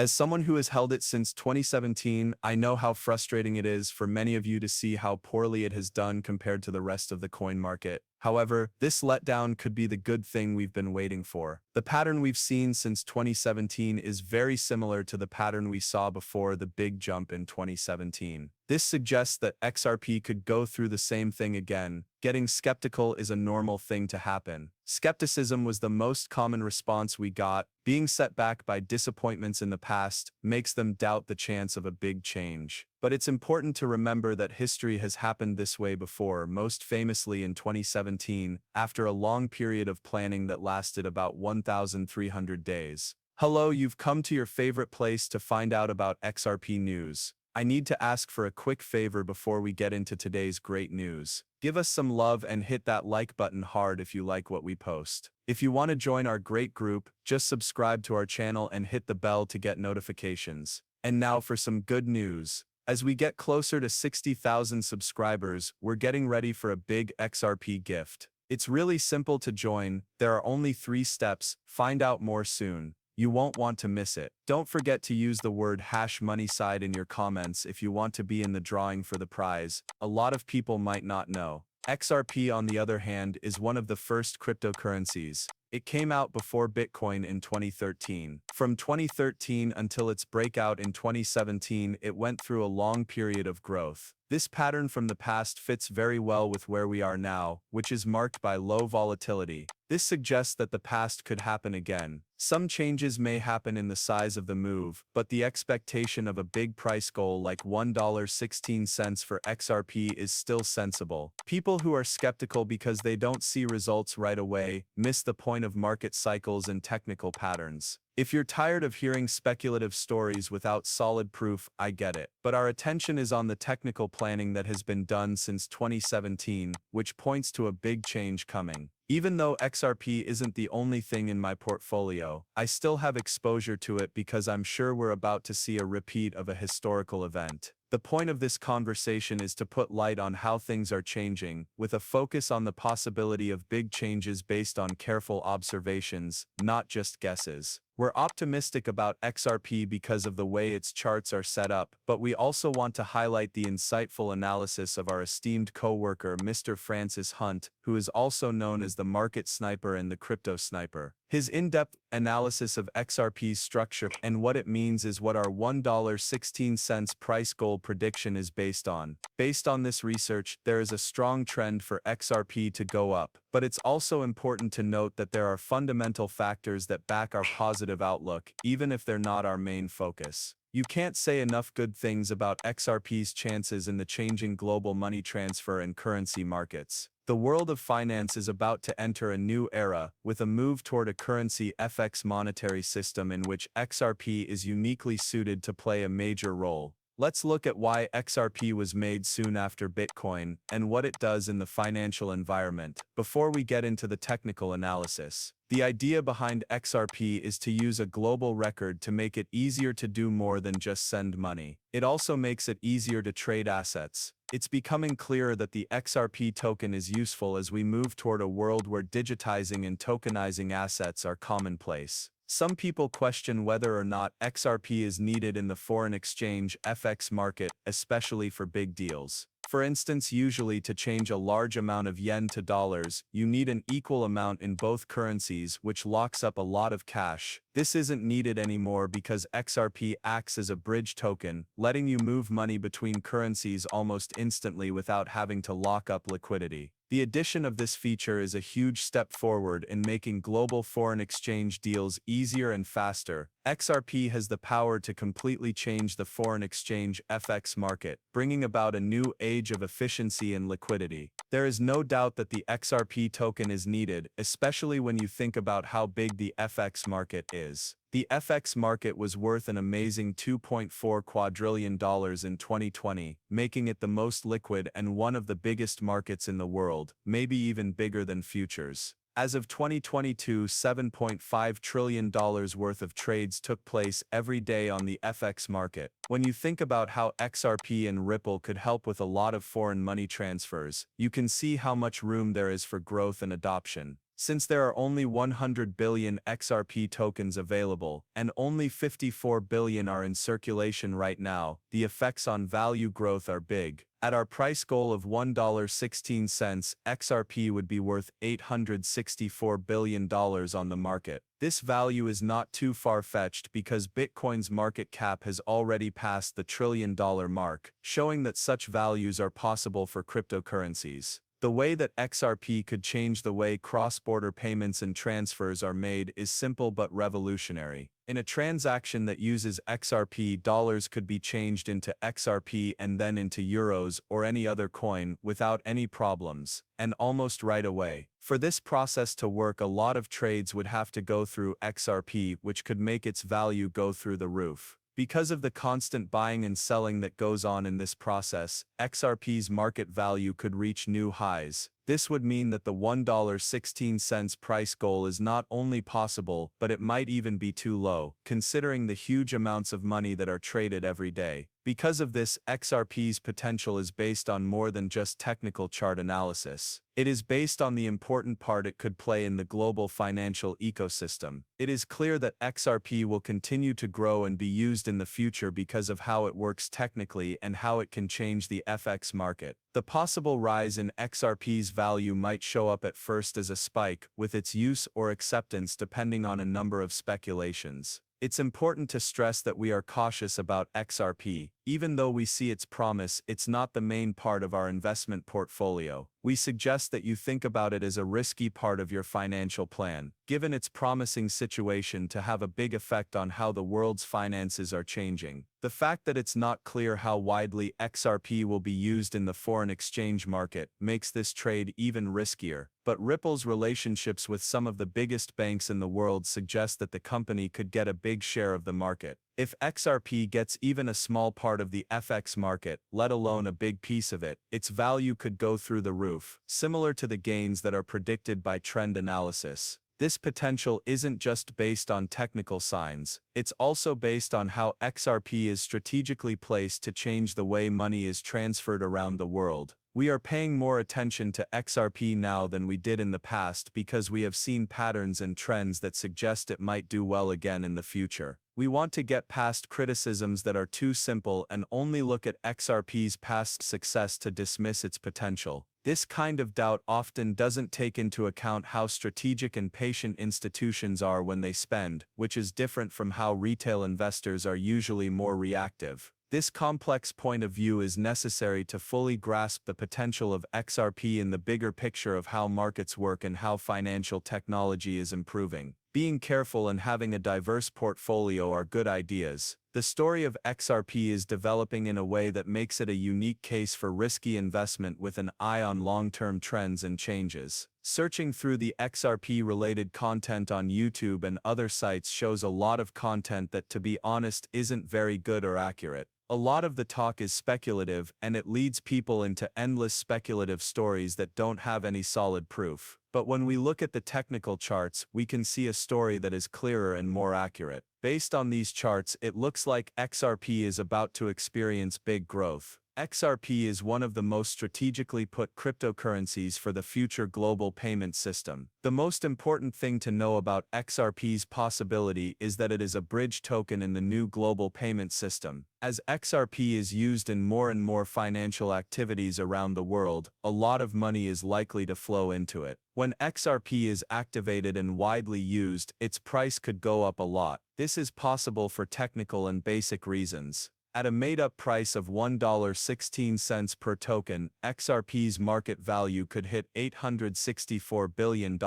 As someone who has held it since 2017, I know how frustrating it is for many of you to see how poorly it has done compared to the rest of the coin market. However, this letdown could be the good thing we've been waiting for. The pattern we've seen since 2017 is very similar to the pattern we saw before the big jump in 2017. This suggests that XRP could go through the same thing again. Getting skeptical is a normal thing to happen. Skepticism was the most common response we got. Being set back by disappointments in the past makes them doubt the chance of a big change. But it's important to remember that history has happened this way before, most famously in 2017, after a long period of planning that lasted about 1,300 days. Hello, you've come to your favorite place to find out about XRP news. I need to ask for a quick favor before we get into today's great news. Give us some love and hit that like button hard if you like what we post. If you want to join our great group, just subscribe to our channel and hit the bell to get notifications. And now for some good news. As we get closer to 60,000 subscribers, we're getting ready for a big XRP gift. It's really simple to join. There are only 3 steps. Find out more soon. You won't want to miss it. Don't forget to use the word #moneyside in your comments if you want to be in the drawing for the prize. A lot of people might not know. XRP, on the other hand, is one of the first cryptocurrencies. It came out before Bitcoin in 2013. From 2013 until its breakout in 2017, it went through a long period of growth. This pattern from the past fits very well with where we are now, which is marked by low volatility. This suggests that the past could happen again. Some changes may happen in the size of the move, but the expectation of a big price goal like $1.16 for XRP is still sensible. People who are skeptical because they don't see results right away miss the point of market cycles and technical patterns. If you're tired of hearing speculative stories without solid proof, I get it. But our attention is on the technical planning that has been done since 2017, which points to a big change coming. Even though XRP isn't the only thing in my portfolio, I still have exposure to it because I'm sure we're about to see a repeat of a historical event. The point of this conversation is to put light on how things are changing, with a focus on the possibility of big changes based on careful observations, not just guesses. We're optimistic about XRP because of the way its charts are set up, but we also want to highlight the insightful analysis of our esteemed co-worker Mr. Francis Hunt, who is also known as the market sniper and the crypto sniper. His in-depth analysis of XRP's structure and what it means is what our $1.16 price goal prediction is based on. Based on this research, there is a strong trend for XRP to go up, but it's also important to note that there are fundamental factors that back our positive outlook, even if they're not our main focus. You can't say enough good things about XRP's chances in the changing global money transfer and currency markets. The world of finance is about to enter a new era, with a move toward a currency FX monetary system in which XRP is uniquely suited to play a major role. Let's look at why XRP was made soon after Bitcoin, and what it does in the financial environment, before we get into the technical analysis. The idea behind XRP is to use a global record to make it easier to do more than just send money. It also makes it easier to trade assets. It's becoming clearer that the XRP token is useful as we move toward a world where digitizing and tokenizing assets are commonplace. Some people question whether or not XRP is needed in the foreign exchange FX market, especially for big deals. For instance, usually to change a large amount of yen to dollars, you need an equal amount in both currencies, which locks up a lot of cash. This isn't needed anymore because XRP acts as a bridge token, letting you move money between currencies almost instantly without having to lock up liquidity. The addition of this feature is a huge step forward in making global foreign exchange deals easier and faster. XRP has the power to completely change the foreign exchange FX market, bringing about a new age of efficiency and liquidity. There is no doubt that the XRP token is needed, especially when you think about how big the FX market is. The FX market was worth an amazing $2.4 quadrillion in 2020, making it the most liquid and one of the biggest markets in the world, maybe even bigger than futures. As of 2022, $7.5 trillion worth of trades took place every day on the FX market. When you think about how XRP and Ripple could help with a lot of foreign money transfers, you can see how much room there is for growth and adoption. Since there are only 100 billion XRP tokens available, and only 54 billion are in circulation right now, the effects on value growth are big. At our price goal of $1.16, XRP would be worth $864 billion on the market. This value is not too far-fetched because Bitcoin's market cap has already passed the $1 trillion mark, showing that such values are possible for cryptocurrencies. The way that XRP could change the way cross-border payments and transfers are made is simple but revolutionary. In a transaction that uses XRP, dollars could be changed into XRP and then into euros or any other coin without any problems, and almost right away. For this process to work, a lot of trades would have to go through XRP, which could make its value go through the roof. Because of the constant buying and selling that goes on in this process, XRP's market value could reach new highs. This would mean that the $1.16 price goal is not only possible, but it might even be too low, considering the huge amounts of money that are traded every day. Because of this, XRP's potential is based on more than just technical chart analysis. It is based on the important part it could play in the global financial ecosystem. It is clear that XRP will continue to grow and be used in the future because of how it works technically and how it can change the FX market. The possible rise in XRP's value might show up at first as a spike, with its use or acceptance depending on a number of speculations. It's important to stress that we are cautious about XRP. Even though we see its promise, it's not the main part of our investment portfolio. We suggest that you think about it as a risky part of your financial plan, given its promising situation to have a big effect on how the world's finances are changing. The fact that it's not clear how widely XRP will be used in the foreign exchange market makes this trade even riskier. But Ripple's relationships with some of the biggest banks in the world suggest that the company could get a big share of the market. If XRP gets even a small part of the FX market, let alone a big piece of it, its value could go through the roof, similar to the gains that are predicted by trend analysis. This potential isn't just based on technical signs, it's also based on how XRP is strategically placed to change the way money is transferred around the world. We are paying more attention to XRP now than we did in the past because we have seen patterns and trends that suggest it might do well again in the future. We want to get past criticisms that are too simple and only look at XRP's past success to dismiss its potential. This kind of doubt often doesn't take into account how strategic and patient institutions are when they spend, which is different from how retail investors are usually more reactive. This complex point of view is necessary to fully grasp the potential of XRP in the bigger picture of how markets work and how financial technology is improving. Being careful and having a diverse portfolio are good ideas. The story of XRP is developing in a way that makes it a unique case for risky investment with an eye on long-term trends and changes. Searching through the XRP-related content on YouTube and other sites shows a lot of content that, to be honest, isn't very good or accurate. A lot of the talk is speculative, and it leads people into endless speculative stories that don't have any solid proof. But when we look at the technical charts, we can see a story that is clearer and more accurate. Based on these charts, it looks like XRP is about to experience big growth. XRP is one of the most strategically put cryptocurrencies for the future global payment system. The most important thing to know about XRP's possibility is that it is a bridge token in the new global payment system. As XRP is used in more and more financial activities around the world, a lot of money is likely to flow into it. When XRP is activated and widely used, its price could go up a lot. This is possible for technical and basic reasons. At a made-up price of $1.16 per token, XRP's market value could hit $864 billion.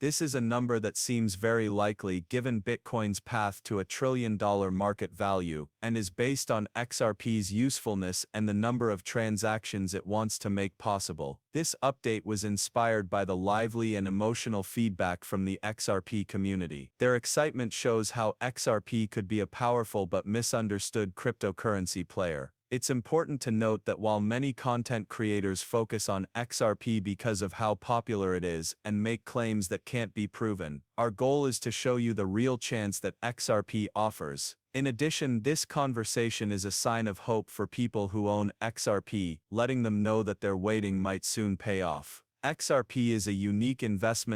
This is a number that seems very likely given Bitcoin's path to $1 trillion market value, and is based on XRP's usefulness and the number of transactions it wants to make possible. This update was inspired by the lively and emotional feedback from the XRP community. Their excitement shows how XRP could be a powerful but misunderstood cryptocurrency player. It's important to note that while many content creators focus on XRP because of how popular it is and make claims that can't be proven, our goal is to show you the real chance that XRP offers. In addition, this conversation is a sign of hope for people who own XRP, letting them know that their waiting might soon pay off. XRP is a unique investment